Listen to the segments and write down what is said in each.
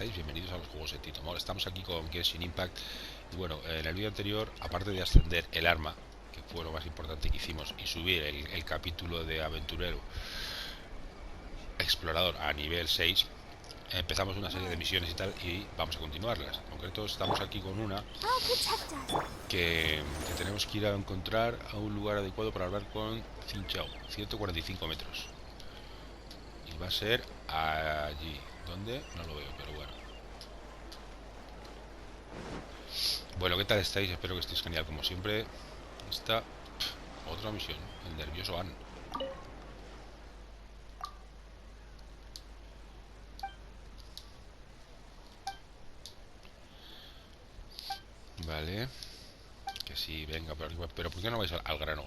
estáis? Bienvenidos a los juegos de Tito. Bueno, estamos aquí con Genshin Impact. Y bueno, en el vídeo anterior, aparte de ascender el arma, que fue lo más importante que hicimos, y subir el capítulo de aventurero explorador a nivel 6, empezamos una serie de misiones y tal, y vamos a continuarlas. En concreto estamos aquí con una que tenemos que ir a encontrar a un lugar adecuado para hablar con Cinchao, 145 metros. Y va a ser allí. ¿Dónde? No lo veo, pero bueno. Bueno, ¿qué tal estáis? Espero que estéis genial como siempre. Esta otra misión, el nervioso An. Vale. Que sí, venga, pero ¿por qué no vais al grano?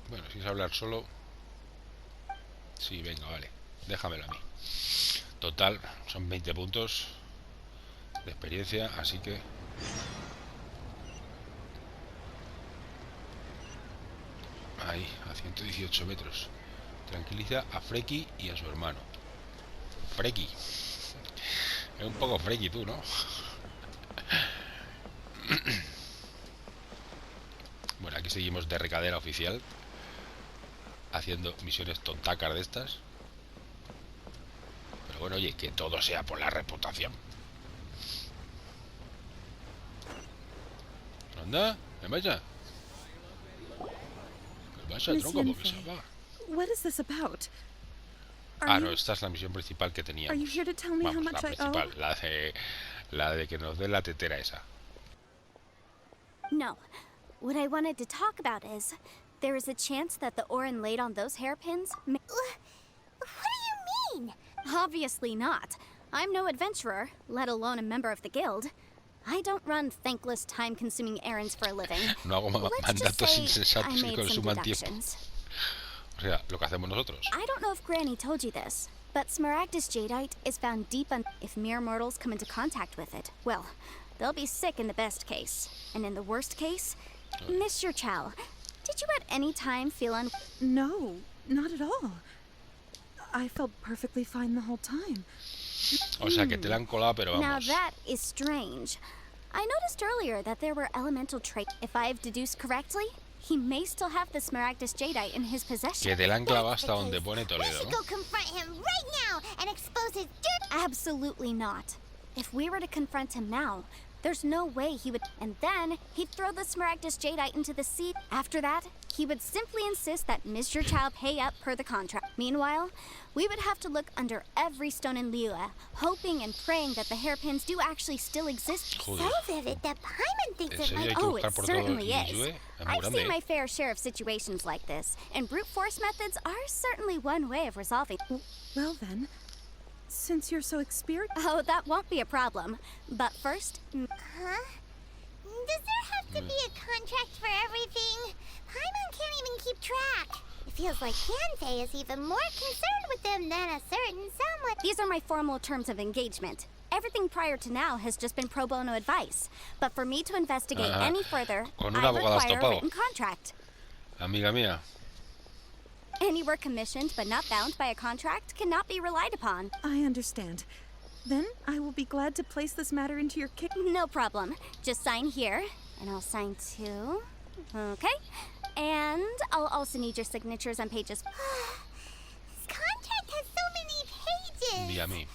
Bueno, si es hablar solo. Sí, venga, vale. Déjamelo a mí. Total, son 20 puntos de experiencia, así que... Ahí, a 118 metros. Tranquiliza a Freki y a su hermano. Freki. Es un poco Freki tú, ¿no? Bueno, aquí seguimos de recadera oficial, haciendo misiones tontacas de estas. Pero bueno, oye, que todo sea por la reputación. ¿Anda? ¿Me vaya? ¿Me vaya, tronco? Porque se va. What is this about? No, esta es la misión principal que teníamos. Are you here to tell me how much I owe? La de que nos dé la tetera esa. No. What I wanted to talk about is, there is a chance that the Orin laid on those hairpins may... What do you mean? Obviously not. I'm no adventurer, let alone a member of the guild. I don't run thankless, time-consuming errands for a living. No hago mandatos insensatos que consuman tiempo. O sea, lo que hacemos nosotros. I don't know if Granny told you this, but Smaragdus jadeite is found deep if mere mortals come into contact with it, well, they'll be sick in the best case. And in the worst case, Mr. Chow, did you at any time feel No, not at all. I felt perfectly fine the whole time. O sea, que te la han colado, pero vamos. Now that is strange. I noticed earlier that there were elemental traits. If I've deduced correctly, he may still have the Smaragdus jadeite in his possession. Que te la han clavado hasta donde pone Toledo, We should go confront him right now and expose his dirt. Absolutely not. If we were to confront him now, there's no way he would... And then, he'd throw the Smaragdus jadeite into the sea. After that, he would simply insist that Mr. Chow pay up per the contract. Meanwhile, we would have to look under every stone in Liyue, hoping and praying that the hairpins do actually still exist. So vivid that Paimon thinks it might... Oh, it certainly is. I've seen my fair share of situations like this, and brute force methods are certainly one way of resolving... Well then, since you're so experienced... Oh, that won't be a problem. But first... Huh? Does there have to be a contract for everything? Paimon can't even keep track. It feels like Yanfei is even more concerned with them than a certain someone. These are my formal terms of engagement. Everything prior to now has just been pro bono advice. But for me to investigate any further, I require a written contract. Amiga mía. Any work commissioned but not bound by a contract cannot be relied upon. I understand. Then I will be glad to place this matter into your No problem. Just sign here, and I'll sign too. Okay. And I'll also need your signatures on pages. This contract has so many pages. Via me.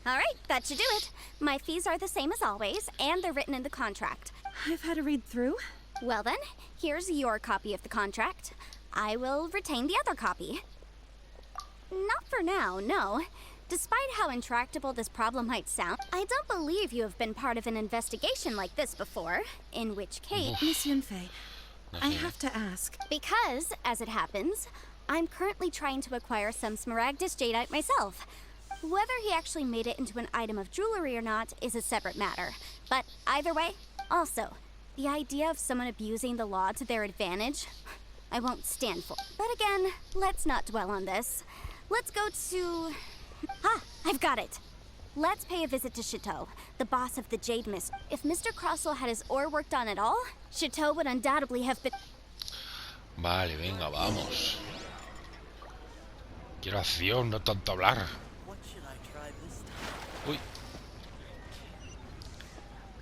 All right, that should do it. My fees are the same as always, and they're written in the contract. I've had a read through. Well then, here's your copy of the contract. I will retain the other copy. Not for now, no. Despite how intractable this problem might sound, I don't believe you have been part of an investigation like this before. In which case... Miss Yanfei, I have to ask. Because, as it happens, I'm currently trying to acquire some Smaragdus jadeite myself. Whether he actually made it into an item of jewelry or not is a separate matter. But either way, also, the idea of someone abusing the law to their advantage, I won't stand for. But again, let's not dwell on this. Let's go to... I've got it. Let's pay a visit to Chateau, the boss of the Jade Mist. If Mr. Crossell had his ore worked on at all, Chateau would undoubtedly have been... Vale, venga, vamos. Quiero acción, no tanto hablar. Uy.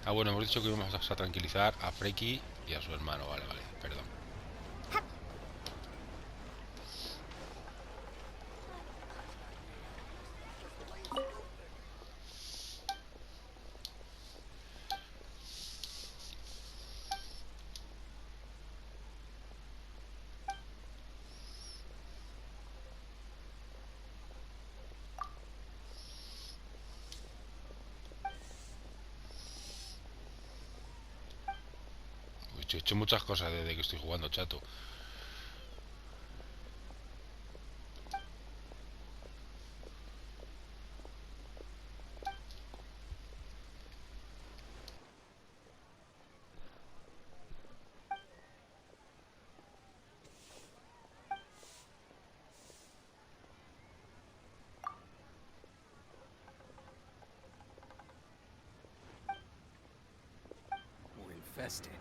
Ah, bueno, hemos dicho que íbamos a tranquilizar a Freki y a su hermano. Vale, vale, perdón. Uy, he hecho muchas cosas desde que estoy jugando, chato. We're infested.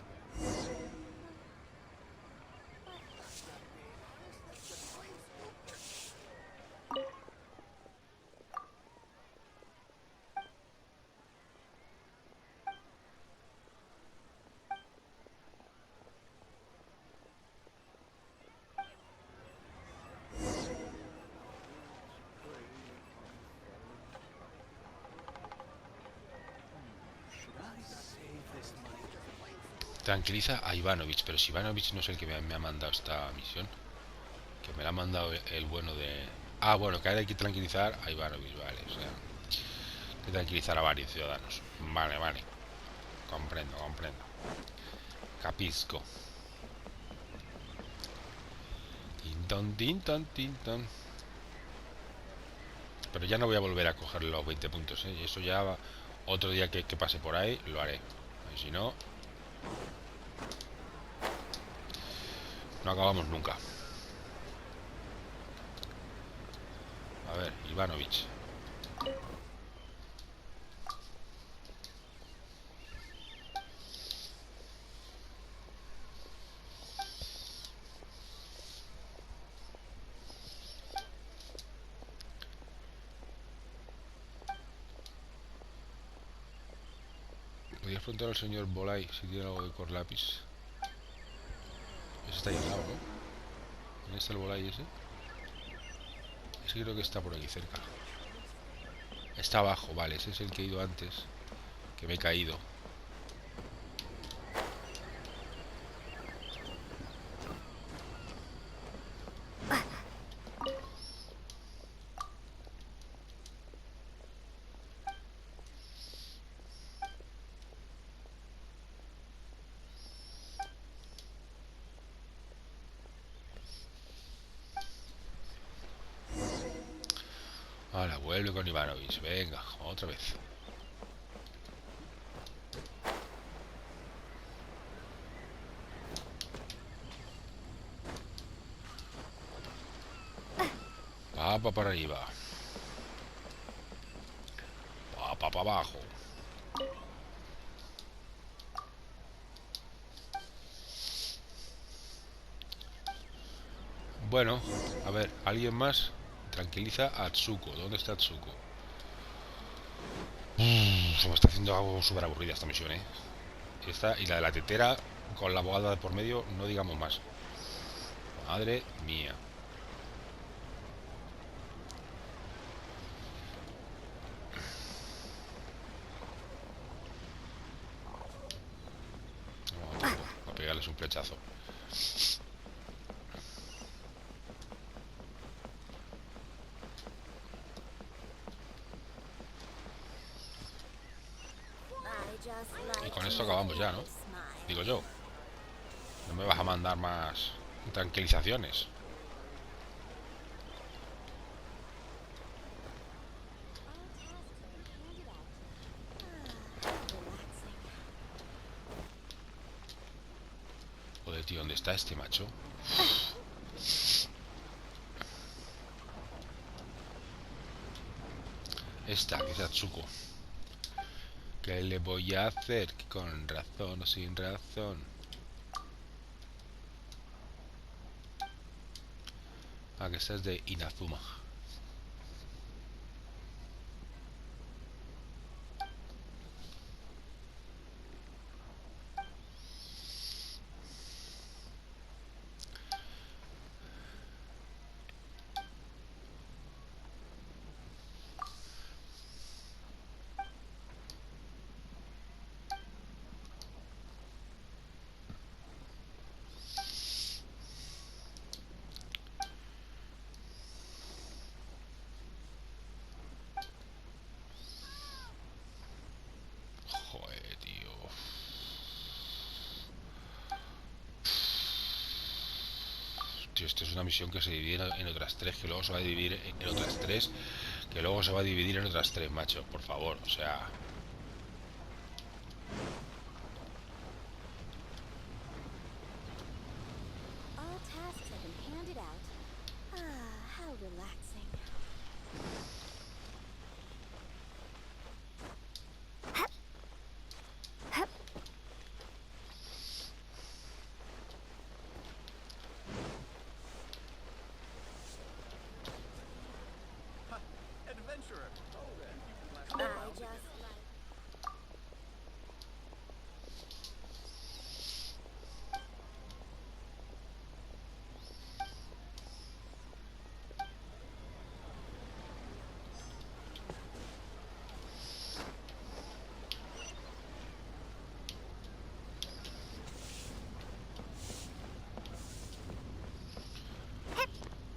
Tranquiliza a Ivanovich, pero si Ivanovich no es el que me ha mandado esta misión, que me la ha mandado el bueno de... Ah, bueno, que ahora hay que tranquilizar a Ivanovich, vale, o sea, hay que tranquilizar a varios ciudadanos. Vale, vale, comprendo, comprendo. Capisco. Tinton, tinton, tinton. Pero ya no voy a volver a coger los 20 puntos, ¿eh? Y eso ya va... Otro día que pase por ahí, lo haré. Y si no... No acabamos nunca. A ver, Ivanovich. Podrías preguntar al señor Bolay si tiene algo de corlapis. Ese está ahí al lado, ¿no? ¿Dónde está el Bolay ese? Ese creo que está por aquí cerca. Está abajo, vale, ese es el que he ido antes. Que me he caído. Ahora vuelve con Ivanovich, venga, otra vez. Papa para arriba. Papa para abajo. Bueno, a ver, ¿alguien más? Tranquiliza a Tsuko. ¿Dónde está Tsuko? Se me está haciendo algo súper aburrida esta misión, ¿eh? Esta y la de la tetera con la abogada de por medio, no digamos más. Madre mía. Vamos a pegarles un flechazo. Y con esto acabamos ya, ¿no? Digo yo. No me vas a mandar más tranquilizaciones. Joder, tío, ¿dónde está este macho? Esta, que es Atsuko. ¿Qué le voy a hacer? ¿Con razón o sin razón? Ah, que esta es de Inazuma. Joder, tío. Tío, esto es una misión que se divide en otras tres, que luego se va a dividir en otras tres, que luego se va a dividir en otras tres, macho. Por favor, o sea... All tasks have been handed out. Ah, how relaxing. Adventurer. Oh, then you can last a I while just together. like...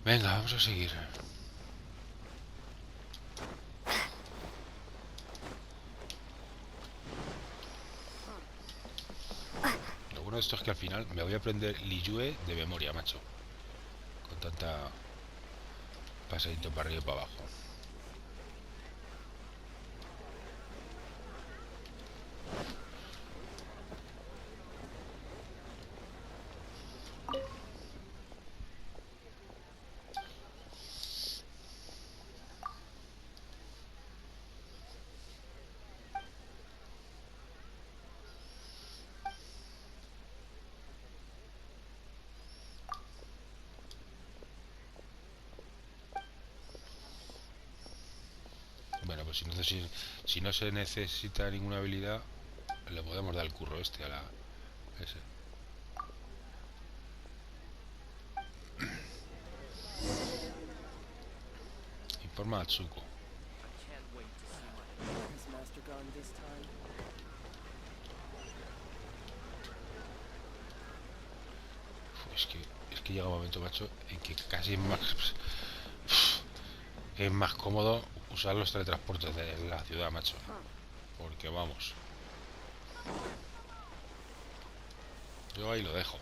Venga, vamos a seguir. Lo bueno de esto es que al final me voy a aprender Liyue de memoria, macho. Con tanta pasadito para arriba y para abajo. Bueno, pues si no se necesita ninguna habilidad, le podemos dar el curro este a la... ese. Informa a Tsuko. I can't wait to see my... Where has Master gone this time? Es que llega un momento, macho, en que casi es más cómodo usar los teletransportes de la ciudad, macho. Porque vamos. Yo ahí lo dejo.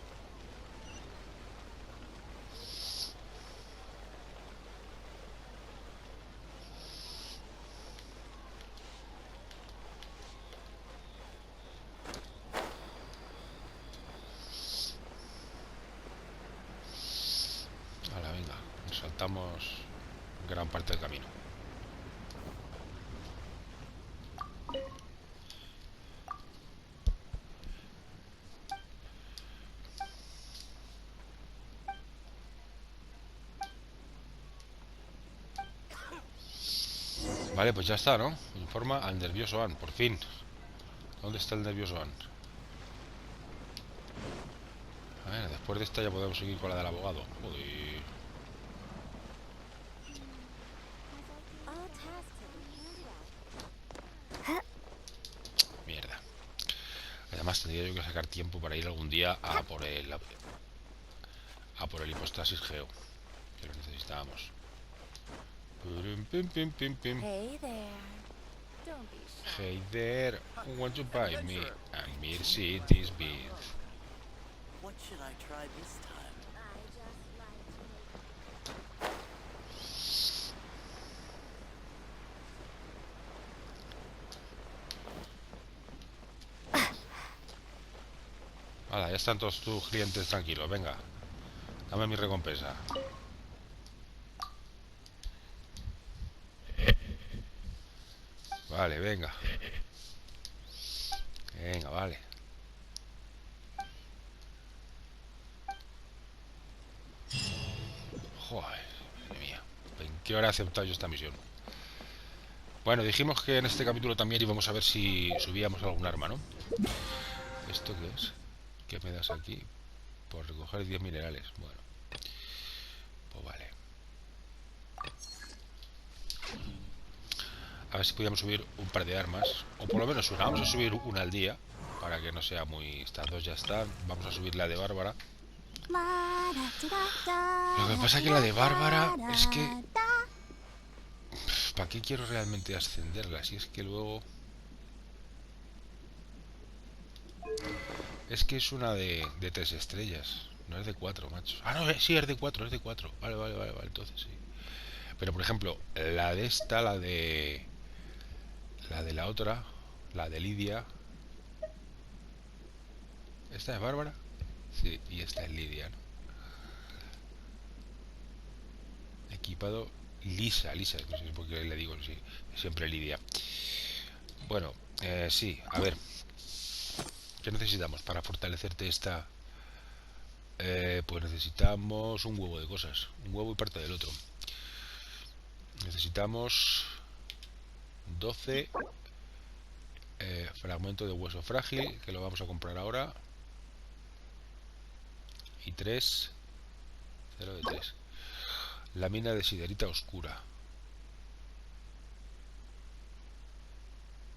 Ahora, venga, nos saltamos gran parte del camino. Vale, pues ya está, ¿no? Informa al nervioso Ann, por fin. ¿Dónde está el nervioso Ann? A ver, después de esta ya podemos seguir con la del abogado. Joder. All tasks have been handed out. Mierda. Además tendría yo que sacar tiempo para ir algún día a por el hipostasis geo, que lo necesitábamos. Pim, pim, pim, pim. Hey there. Don't be shy. Hey there, want to buy me a Mercedes Benz? What should I try this time? I just like to make... Hala, ya están todos tus clientes tranquilos, venga. Dame mi recompensa. Vale, venga. Venga, vale. Joder. que ahora he aceptado yo esta misión. Bueno, dijimos que en este capítulo también íbamos a ver si subíamos algún arma, ¿no? ¿Esto qué es? ¿Qué me das aquí? Por recoger 10 minerales. Bueno, pues vale. A ver si podíamos subir un par de armas. O por lo menos una. Vamos a subir una al día. Para que no sea muy... Estas dos ya están. Vamos a subir la de Bárbara. Lo que pasa es que la de Bárbara es que... ¿Para qué quiero realmente ascenderla? Si es que luego... Es que es una de 3 estrellas. No es de 4, macho. Ah, no, sí, es de 4, es de 4. Vale, vale, vale, vale, entonces sí. Pero por ejemplo, la de esta, la de... La de la otra, la de Lidia. ¿Esta es Bárbara? Sí, y esta es Lidia, ¿no? Equipado Lisa, Lisa, no sé por qué le digo sí, siempre Lidia. Bueno, sí, a ver. ¿Qué necesitamos para fortalecerte esta? Pues necesitamos un huevo de cosas. Un huevo y parte del otro. Necesitamos 12 fragmentos de hueso frágil, que lo vamos a comprar ahora. Y 3, 0 de 3. Lámina de siderita oscura.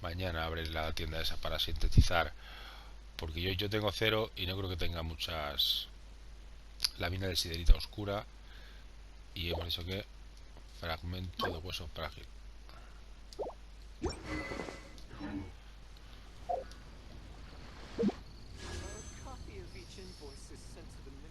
Mañana abre la tienda esa para sintetizar. Porque yo tengo 0 y no creo que tenga muchas. Lámina de siderita oscura. Y hemos dicho que fragmento de hueso frágil. A copy of each invoice is sent to the minister.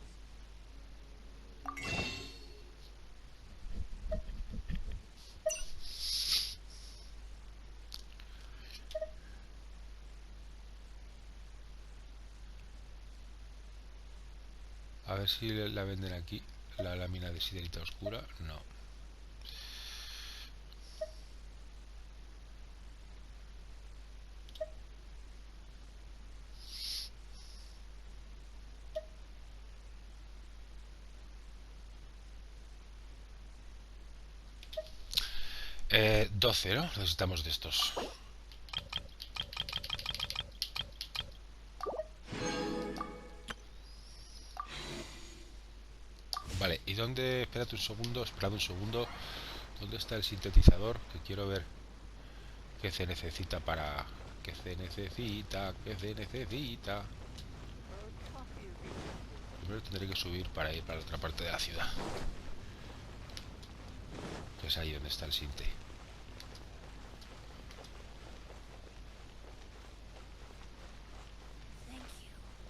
A ver si la venden aquí. La lámina de siderita oscura. No. Eh, 12, ¿no? Necesitamos de estos. Vale, ¿y dónde? Espérate un segundo, esperad un segundo. ¿Dónde está el sintetizador? Que quiero ver qué se necesita para... ¿Qué se necesita? ¿Qué se necesita? Primero tendré que subir para ir para la otra parte de la ciudad. Que es ahí donde está el sinte.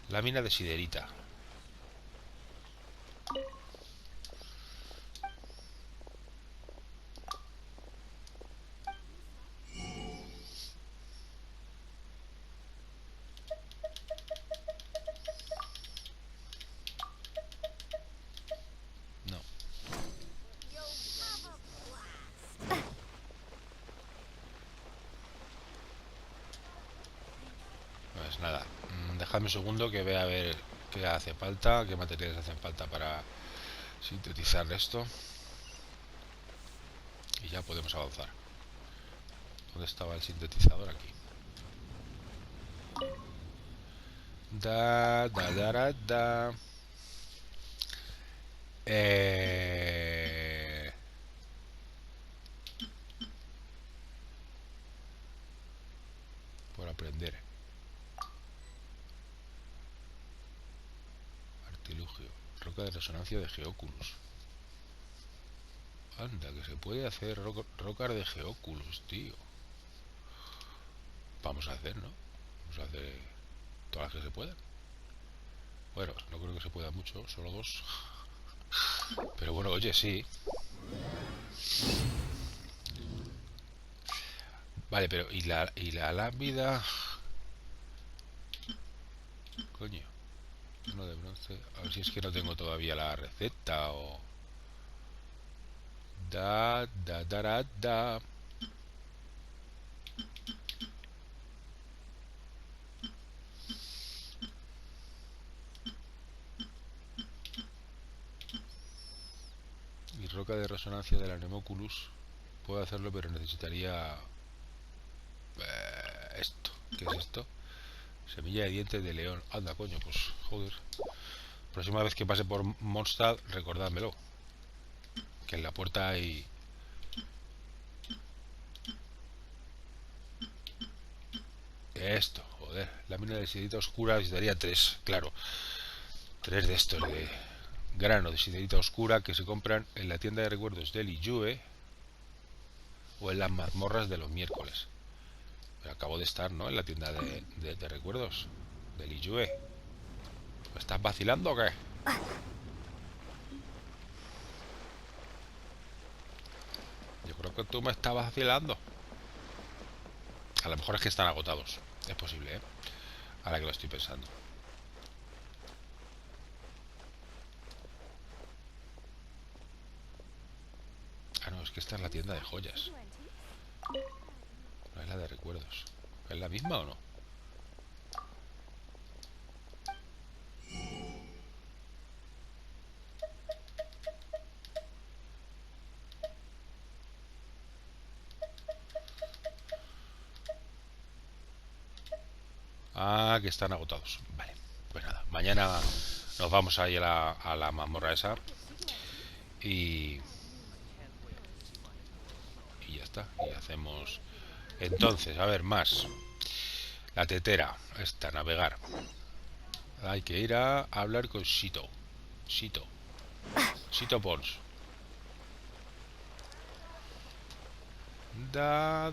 Lámina de siderita. No. Pues nada. Dejadme un segundo que vea a ver qué hace falta, qué materiales hacen falta para sintetizar esto. Y ya podemos avanzar. ¿Dónde estaba el sintetizador? Aquí. Da, da, da, da, da. Por aprender. Artilugio. Roca de resonancia de Geoculus. Anda, que se puede hacer rocas de Geoculus, tío. Vamos a hacer, ¿no? Vamos a hacer todas las que se puedan. Bueno, no creo que se pueda mucho, solo 2. Pero bueno, oye, sí. Vale, pero ¿y la lámpida? Coño. Uno de bronce. A ver si es que no tengo todavía la receta o... Da, da, da, da, da. broca de resonancia del Anemoculus. Puedo hacerlo, pero necesitaría... esto. ¿Qué es esto? Semilla de dientes de león. Anda, coño, pues joder. Próxima vez que pase por Mostrar, recordádmelo. Que en la puerta hay... Esto, joder. Lámina de siderita oscura, necesitaría 3, claro. 3 de estos de grano de siderita oscura que se compran en la tienda de recuerdos del Iyue o en las mazmorras de los miércoles. Pero acabo de estar, ¿no? En la tienda de recuerdos del Iyue. ¿Me estás vacilando o qué? Yo creo que tú me estás vacilando. A lo mejor es que están agotados. Es posible, ¿eh? Ahora que lo estoy pensando. Ah, no, es que esta es la tienda de joyas. No es la de recuerdos. ¿Es la misma o no? Ah, que están agotados. Vale, pues nada. Mañana nos vamos a ir a la mazmorra esa. Y ya está. Y hacemos... Entonces, a ver, más. La tetera. Esta, navegar. Hay que ir a hablar con Sito. Sito Pons. Da.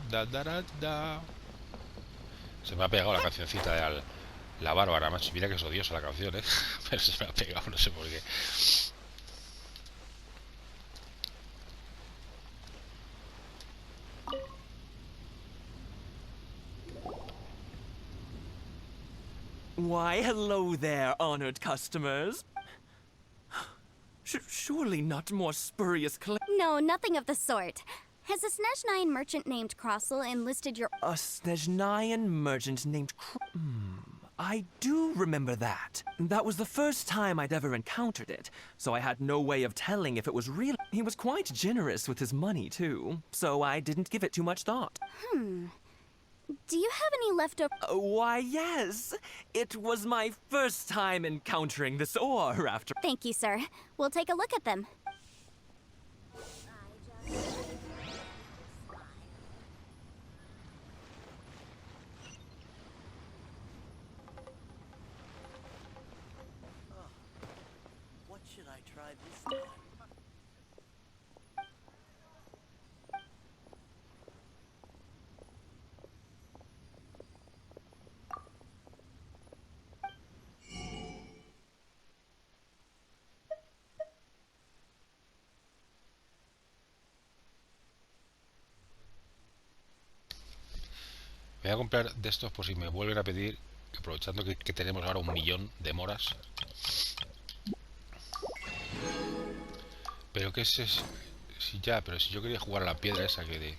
Se me ha pegado la cancioncita de la Bárbara, macho. Mira que es odiosa la canción, ¿eh? Pero se me ha pegado, no sé por qué. Why, hello there, honored customers. Surely not more spurious No, nothing of the sort. Has a Snezhnyan merchant named Crossel enlisted your... A Snezhnyan merchant named I do remember that. That was the first time I'd ever encountered it, so I had no way of telling if it was real. He was quite generous with his money, too, so I didn't give it too much thought. Do you have any leftover... Why, yes. It was my first time encountering this ore after... Thank you, sir. We'll take a look at them. What should I try this time? Me voy a comprar de estos por si me vuelven a pedir, aprovechando que tenemos ahora 1.000.000 de moras. Pero que ese es... Si ya, pero si yo quería jugar a la piedra esa que de...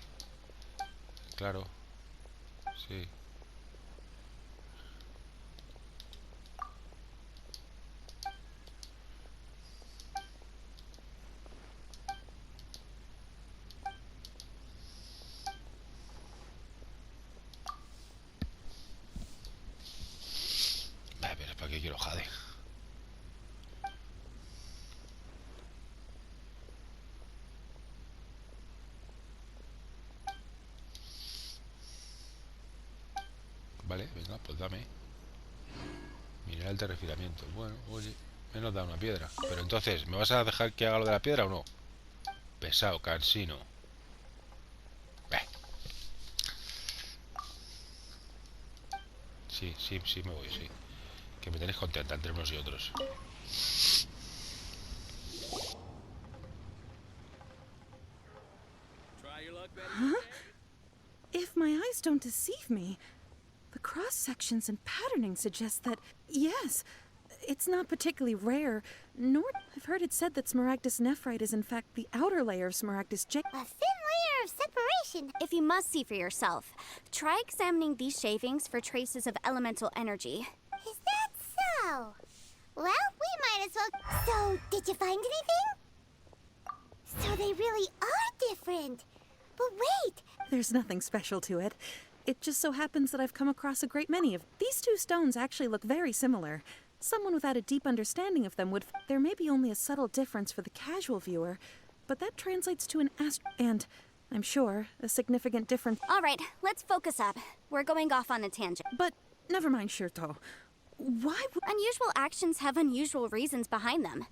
Claro. Sí. Pero ¿para qué quiero jade? Vale, venga, pues dame. Mineral de refinamiento. Bueno, oye, me nos da una piedra. Pero entonces, ¿me vas a dejar que haga lo de la piedra o no? Pesado, cansino. Sí, me voy, sí. Que me tenéis contenta entre unos y otros. If my eyes don't deceive me, the cross-sections and patterning suggest that, yes, it's not particularly rare, nor... I've heard it said that Smaragdus nephrite is in fact the outer layer of Smaragdus jade. A thin layer of separation. If you must see for yourself, try examining these shavings for traces of elemental energy. Is that so? Well, we might as well... So, did you find anything? So they really are different. But wait, There's nothing special to it. It just so happens that I've come across a great many of these two stones actually look very similar. Someone without a deep understanding of them would. There may be only a subtle difference for the casual viewer, but that translates to an and I'm sure a significant difference. All right, let's focus up. We're going off on a tangent. But never mind, Shirto. Why would Unusual actions have unusual reasons behind them.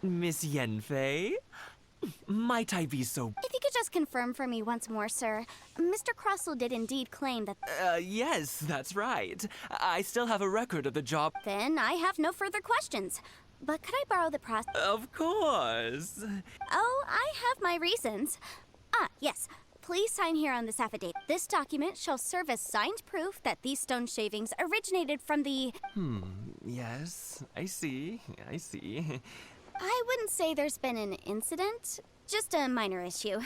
Miss Yanfei? Might I be so... If you could just confirm for me once more, sir. Mr. Crossell did indeed claim that... Yes, that's right. I still have a record of the job. Then I have no further questions. But could I borrow the process? Of course. Oh, I have my reasons. Ah, yes. Please sign here on this affidavit. This document shall serve as signed proof that these stone shavings originated from the... Yes, I see. I wouldn't say there's been an incident, just a minor issue.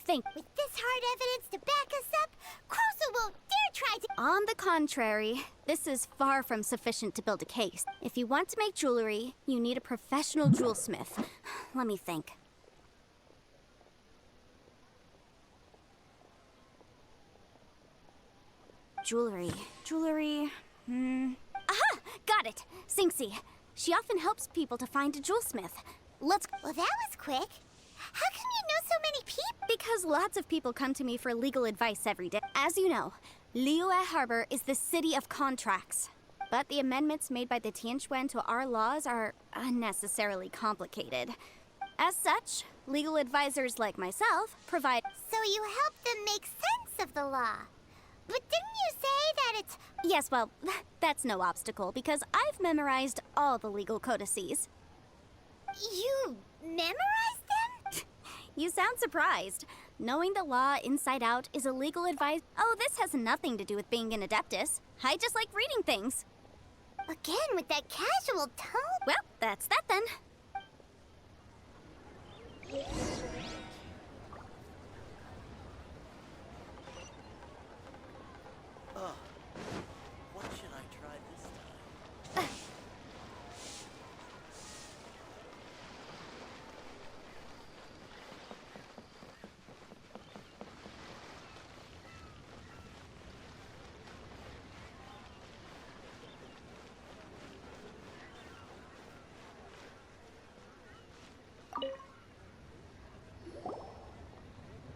with this hard evidence to back us up, Crossell won't dare try to... On the contrary, this is far from sufficient to build a case. If you want to make jewelry, you need a professional jewelsmith. Let me think. Jewelry. Aha! Got it! Sinxie. She often helps people to find a jewelsmith. Let's... Well, that was quick. How come you know so many people? Because lots of people come to me for legal advice every day. As you know, Liyue Harbor is the city of contracts. But the amendments made by the Tianquan to our laws are unnecessarily complicated. As such, legal advisors like myself provide... So you help them make sense of the law. But didn't you say that it's... Yes, well, that's no obstacle, because I've memorized all the legal codices. You memorized them? You sound surprised. Knowing the law inside out is a legal advice... Oh, this has nothing to do with being an adeptus. I just like reading things. Again, with that casual tone? Well, that's that then. What should I try this time?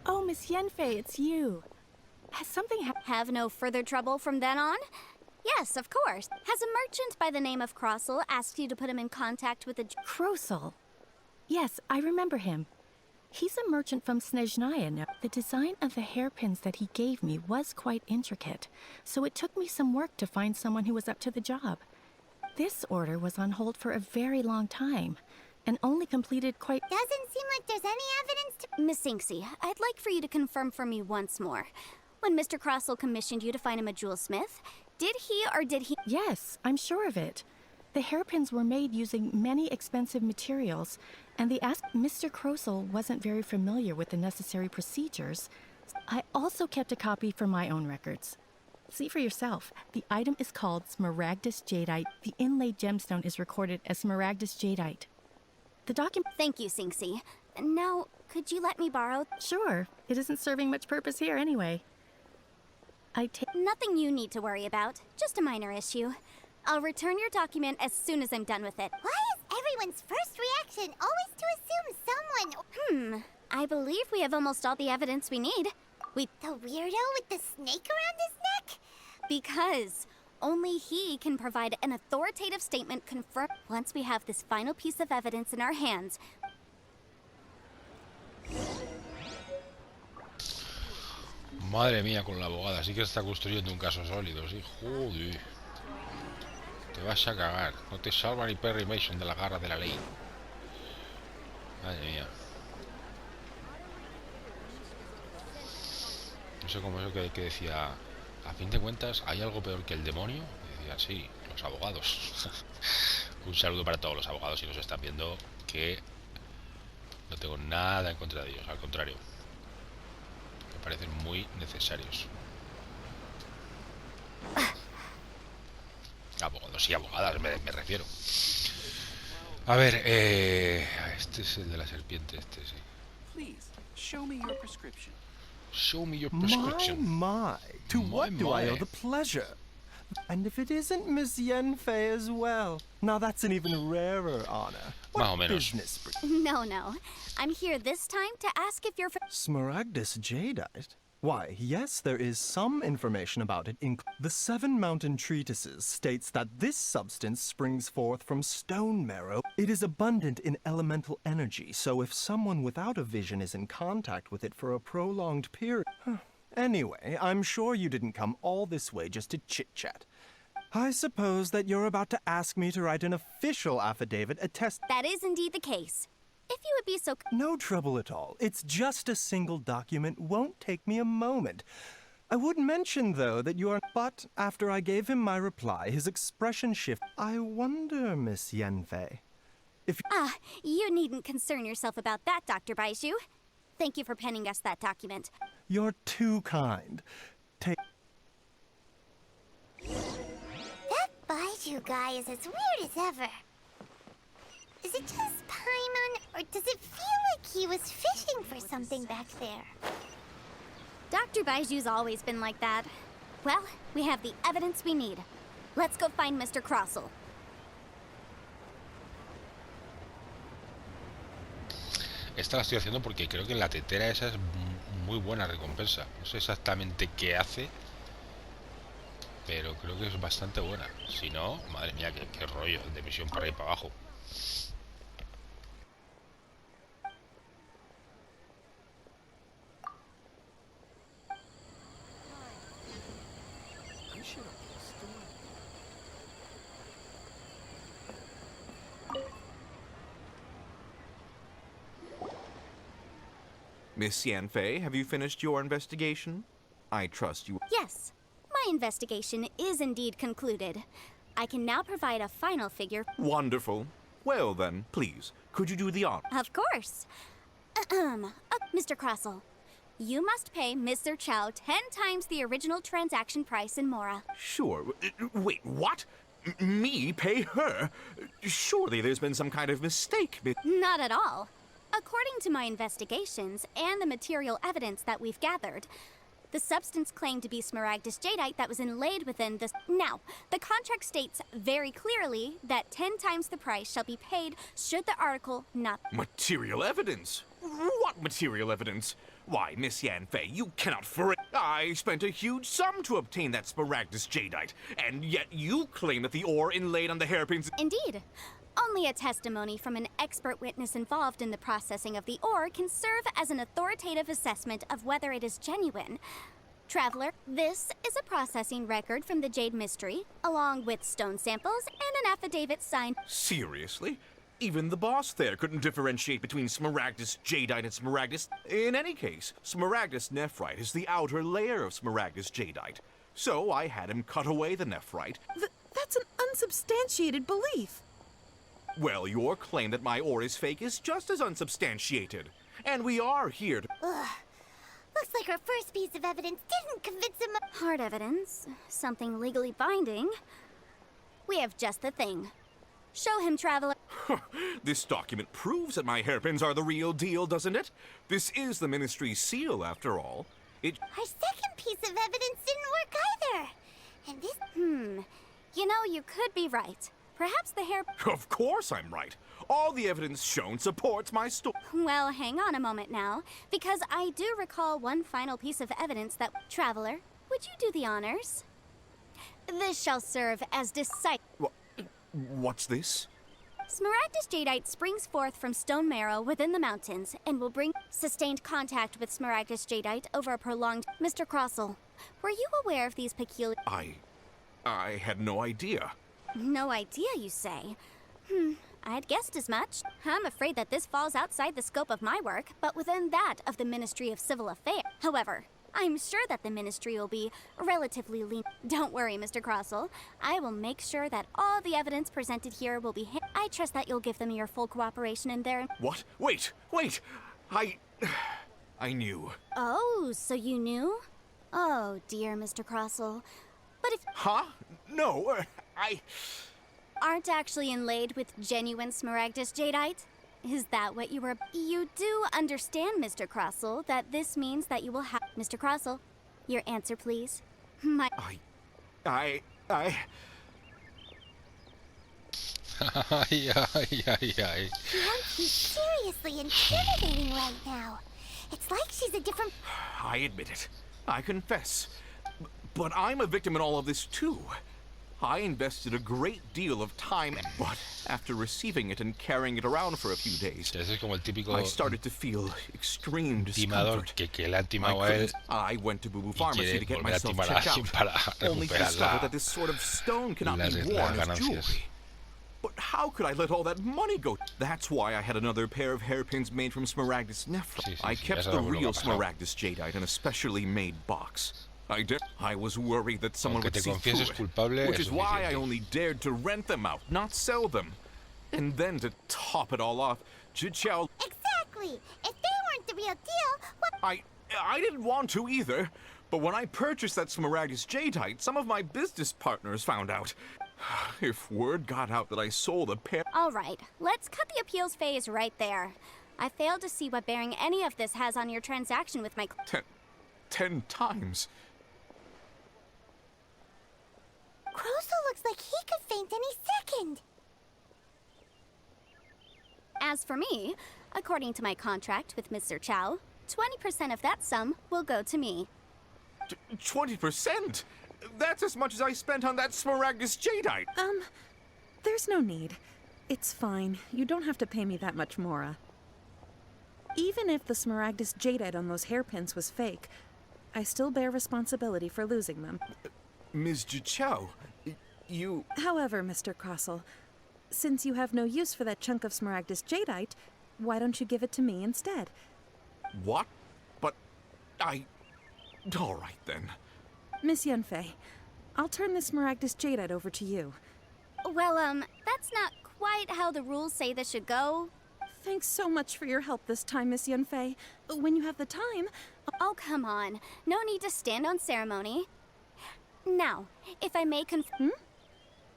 Oh, Miss Yanfei, it's you. Has something happened? Have no further trouble from then on? Yes, of course. Has a merchant by the name of Crossell asked you to put him in contact with a... Crossell. Yes, I remember him. He's a merchant from Snezhnaya now. The design of the hairpins that he gave me was quite intricate, so it took me some work to find someone who was up to the job. This order was on hold for a very long time, and only completed quite... Doesn't seem like there's any evidence to... Miss Sinxie, I'd like for you to confirm for me once more. When Mr. Crossell commissioned you to find him a jewelsmith, did he or did he... Yes, I'm sure of it. The hairpins were made using many expensive materials, and Mr. Crossell wasn't very familiar with the necessary procedures. I also kept a copy for my own records. See for yourself. The item is called Smaragdus Jadeite. The inlaid gemstone is recorded as Smaragdus Jadeite. The document... Thank you, Sinxie. Now, could you let me borrow... Sure. It isn't serving much purpose here anyway. Nothing you need to worry about. Just a minor issue. I'll return your document as soon as I'm done with it. Why is everyone's first reaction always to assume someone... I believe we have almost all the evidence we need. The weirdo with the snake around his neck? Because only he can provide an authoritative statement confirmed. Once we have this final piece of evidence in our hands... Madre mía con la abogada, sí que está construyendo un caso sólido, sí, joder. Te vas a cagar, no te salva ni Perry Mason de la garra de la ley. Madre mía. No sé cómo eso que decía, a fin de cuentas, ¿hay algo peor que el demonio? Y decía, sí, los abogados. Un saludo para todos los abogados si nos están viendo, que no tengo nada en contra de ellos, al contrario. Me parecen muy necesarios. Abogados y abogadas, me refiero. A ver, este es el de la serpiente, este sí. Please, show me your prescription. Show me your My, prescription. my. To what do I owe the pleasure? And if it isn't Miss Yanfei as well. Now that's an even rarer honor. Más o What menos. business? No. I'm here this time to ask if you're Smaragdus jadeite? Why, yes, there is some information about it. The Seven Mountain Treatises states that this substance springs forth from stone marrow. It is abundant in elemental energy, so if someone without a vision is in contact with it for a prolonged period... Anyway, I'm sure you didn't come all this way just to chit-chat. I suppose that you're about to ask me to write an official affidavit attest... That is indeed the case. If you would be so... No trouble at all. It's just a single document. Won't take me a moment. I would mention, though, that you are... But after I gave him my reply, his expression shifted. I wonder, Miss Yanfei, if... You needn't concern yourself about that, Dr. Baiju. Thank you for penning us that document. You're too kind. Take... That Baiju guy is as weird as ever. Is it just Paimon, or does it feel like he was fishing for something back there? Dr. Baiju's always been like that. Well, we have the evidence we need. Let's go find Mr. Crossell. Esta la estoy haciendo porque creo que la tetera esa es muy buena recompensa. No sé exactamente qué hace, pero creo que es bastante buena. Si no, madre mía, qué rollo de misión para ir para abajo. Miss Yanfei, have you finished your investigation? I trust you... Yes, my investigation is indeed concluded. I can now provide a final figure. Wonderful. Well then, please, could you do the honor? Of course. Mr. Crossell, you must pay Mr. Chow 10 times the original transaction price in Mora. Sure. Wait, what? Me pay her? Surely there's been some kind of mistake. Not at all. According to my investigations and the material evidence that we've gathered, the substance claimed to be Smaragdus jadeite that was inlaid within this... Now, the contract states very clearly that 10 times the price shall be paid should the article not... Material evidence? What material evidence? Why, Miss Yanfei, you cannot I spent a huge sum to obtain that Smaragdus jadeite, and yet you claim that the ore inlaid on the hairpins... Indeed. Only a testimony from an expert witness involved in the processing of the ore can serve as an authoritative assessment of whether it is genuine. Traveler, this is a processing record from the Jade Mystery, along with stone samples and an affidavit signed... Seriously? Even the boss there couldn't differentiate between Smaragdus jadeite and Smaragdus... In any case, Smaragdus nephrite is the outer layer of Smaragdus jadeite. So I had him cut away the nephrite. That's an unsubstantiated belief. Well, your claim that my ore is fake is just as unsubstantiated. And we are here to... Ugh. Looks like our first piece of evidence didn't convince him of... Hard evidence. Something legally binding. We have just the thing. Show him, Traveler. This document proves that my hairpins are the real deal, doesn't it? This is the Ministry's seal, after all. Our second piece of evidence didn't work either. And this... You know, you could be right. Perhaps the hair... Of course I'm right. All the evidence shown supports my story. Well, hang on a moment now, because I do recall one final piece of evidence that... Traveler, would you do the honors? This shall serve as decisive... What's this? Smaragdus jadeite springs forth from stone marrow within the mountains and will bring sustained contact with Smaragdus jadeite over a prolonged... Mr. Crossell, were you aware of these peculiar... I had no idea. No idea, you say? I'd guessed as much. I'm afraid that this falls outside the scope of my work, but within that of the Ministry of Civil Affairs. However, I'm sure that the Ministry will be relatively lean. Don't worry, Mr. Crossell. I will make sure that all the evidence presented here will be... I trust that you'll give them your full cooperation in their... What? Wait! I knew. Oh, so you knew? Oh, dear Mr. Crossell. But if Huh? No, I... aren't actually inlaid with genuine Smaragdus jadeite? Is that what you were? You do understand, Mr. Crossell, that this means that you will have... Mr. Crossell, your answer, please. My... Ay, ay, ay, ay. She's seriously intimidating right now. It's like she's a different... I admit it. I confess. But I'm a victim in all of this, too. I invested a great deal of time, but after receiving it and carrying it around for a few days, Ese es como el típico I started to feel extreme timador discomfort. que le ha timado a él I went to Boo Boo y Pharmacy quiere to get volver a myself timar a checked alguien para out, only to recuperar discover that this sort of stone cannot be worn as jewelry. ganancias. But how could I let all that money go? That's why I had another pair of hairpins made from Smaragdus nephrite. Sí, sí, I sí, kept ya the sabemos lo que real ha pasado. Smaragdus jadeite in a specially made box. I was worried that someone Aunque would te see confieses through it, culpable, which es is why I suficiente. only dared to rent them out, not sell them. And then to top it all off, Jiqiao, Exactly. If they weren't the real deal, what... I didn't want to either. But when I purchased that Smaragdus jadeite, some of my business partners found out. If word got out that I sold a pair... All right, let's cut the appeals phase right there. I failed to see what bearing any of this has on your transaction with my... 10 times. Crossell looks like he could faint any second. As for me, according to my contract with Mr. Chow, 20% of that sum will go to me. 20%? That's as much as I spent on that Smaragdus jadeite. There's no need. It's fine. You don't have to pay me that much, Mora. Even if the Smaragdus jadeite on those hairpins was fake, I still bear responsibility for losing them. Ms. Jiqiao, you... However, Mr. Crossell, since you have no use for that chunk of Smaragdus jadeite, why don't you give it to me instead? What? But all right then. Miss Yanfei, I'll turn this Smaragdus jadeite over to you. Well, that's not quite how the rules say this should go. Thanks so much for your help this time, Miss Yanfei. When you have the time... Oh, come on. No need to stand on ceremony. Now, if I may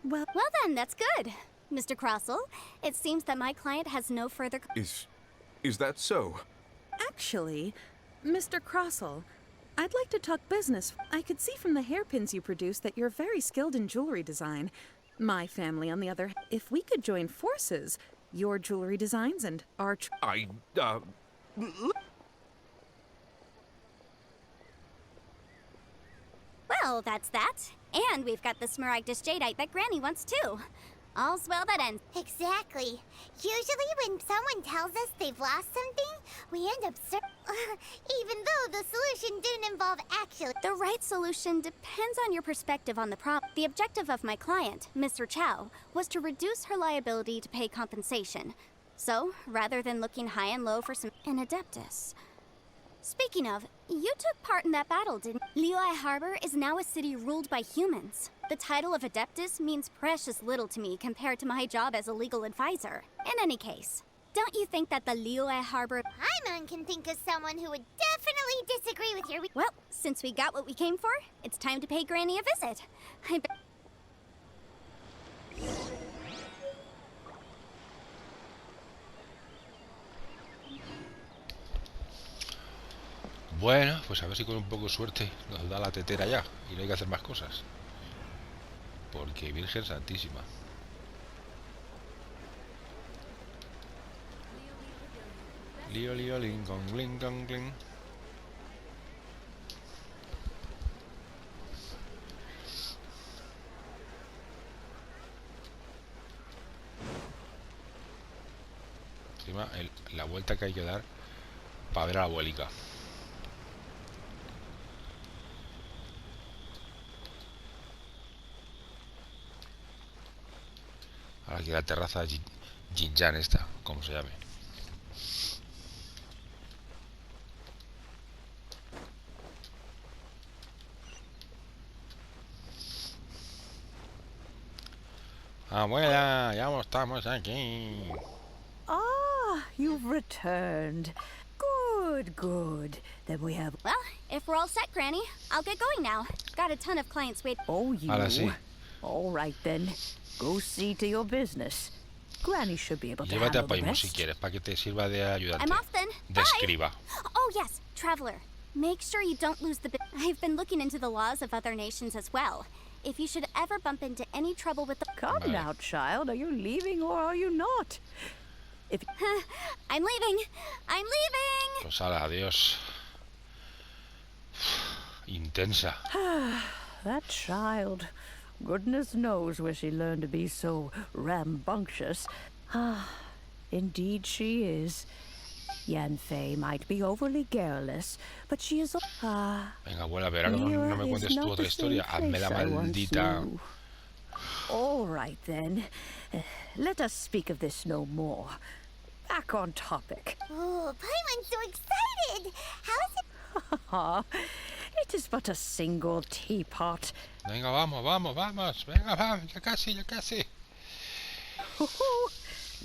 Well, then, that's good. Mr. Crossell, it seems that my client has no further... Is that so? actually, Mr. Crossell, I'd like to talk business. I could see from the hairpins you produce that you're very skilled in jewelry design. My family, on the other hand, if we could join forces, your jewelry designs and our... Well, that's that. And we've got the Smaragdus jadeite that Granny wants too. All's well that ends. Exactly. Usually when someone tells us they've lost something, we end up even though the solution didn't involve actually... The right solution depends on your perspective on the problem. The objective of my client, Mr. Chow, was to reduce her liability to pay compensation. So, rather than looking high and low for an adeptus. Speaking of, you took part in that battle, didn't you? Liyue Harbor is now a city ruled by humans. The title of Adeptus means precious little to me compared to my job as a legal advisor. In any case, don't you think that the Liyue Harbor... Paimon can think of someone who would definitely disagree with your... Well, since we got what we came for, it's time to pay Granny a visit. Bueno, pues a ver si con un poco de suerte nos da la tetera ya y no hay que hacer más cosas. Porque Virgen Santísima. Lío, lío, Lincoln, Lincoln, Lincoln. Encima, la vuelta que hay que dar para ver a la abuelica. Ahora aquí la terraza Jinjan esta, como se llame. Abuela, ya estamos aquí. Ah, you've returned. Good, good. Then we have... Well, if we're all set, Granny, I'll get going now. Got a ton of clients waiting. Oh, you. Ahora sí. All right, then. Go see to your business. Granny should be able to Llévate handle a the Paimon si rest. quieres, para que te sirva de ayudante. I'm off then. De Bye. escriba. Oh, yes, Traveler. Make sure you don't lose the... I've been looking into the laws of other nations as well. If you should ever bump into any trouble with the... Come Vale. now, child. Are you leaving or are you not? If... I'm leaving. I'm leaving. Pues ala, adiós. Intensa. That child. Goodness knows where she learned to be so rambunctious. Ah, indeed she is. Yanfei might be overly garrulous, but she is... Venga, abuela, a ver, ahora no me cuentes tu otra historia. Hazme la maldita... All right, then. Let us speak of this no more. Back on topic. Oh, Paimon's so excited! How is it? It is but a single teapot. Venga, vamos, vamos, vamos. Venga, vamos, ya casi, ya casi.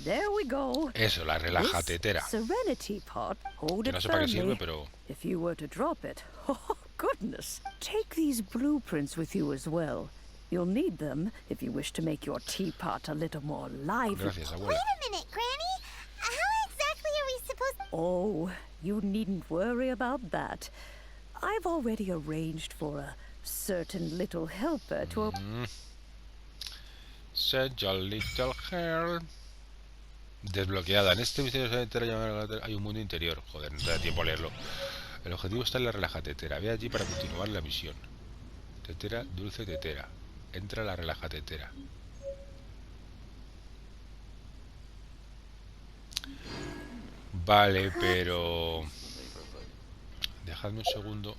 There we go. Eso, la relajatetera. This serenity pot. Hold Que it no sé para qué firmly. sirve, pero... If you were to drop it, oh goodness. Take these blueprints with you as well. You'll need them if you wish to make your teapot a little more lively. Gracias, abuela. Wait a minute, Granny. How exactly are we supposed to... Oh, you needn't worry about that. I've already arranged for a certain little helper to... Said your little girl. Desbloqueada. En este episodio hay un mundo interior. Joder, no te da tiempo a leerlo. El objetivo está en la relajatetera. Ve allí para continuar la misión. Tetera, dulce tetera. Entra a la relajatetera. Vale, pero... Dejadme un segundo.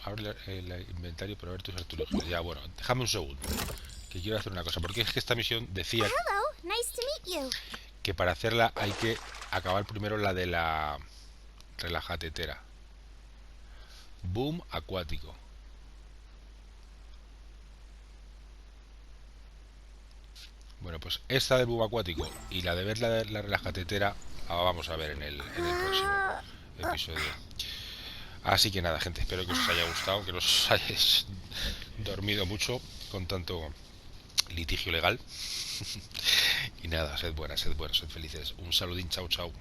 Abre el inventario para ver tus artículos. Ya, bueno, déjame un segundo. Que quiero hacer una cosa. Porque es que esta misión decía Hello, nice to meet you. que para hacerla hay que acabar primero la de la relajatetera. Boom acuático. Bueno, pues esta del boom acuático y la de ver la relajatetera la vamos a ver en el próximo episodio. Así que nada, gente, espero que os haya gustado, que no os hayáis dormido mucho con tanto litigio legal. Y nada, sed buenas, sed buenos, sed felices. Un saludín, chao, chao.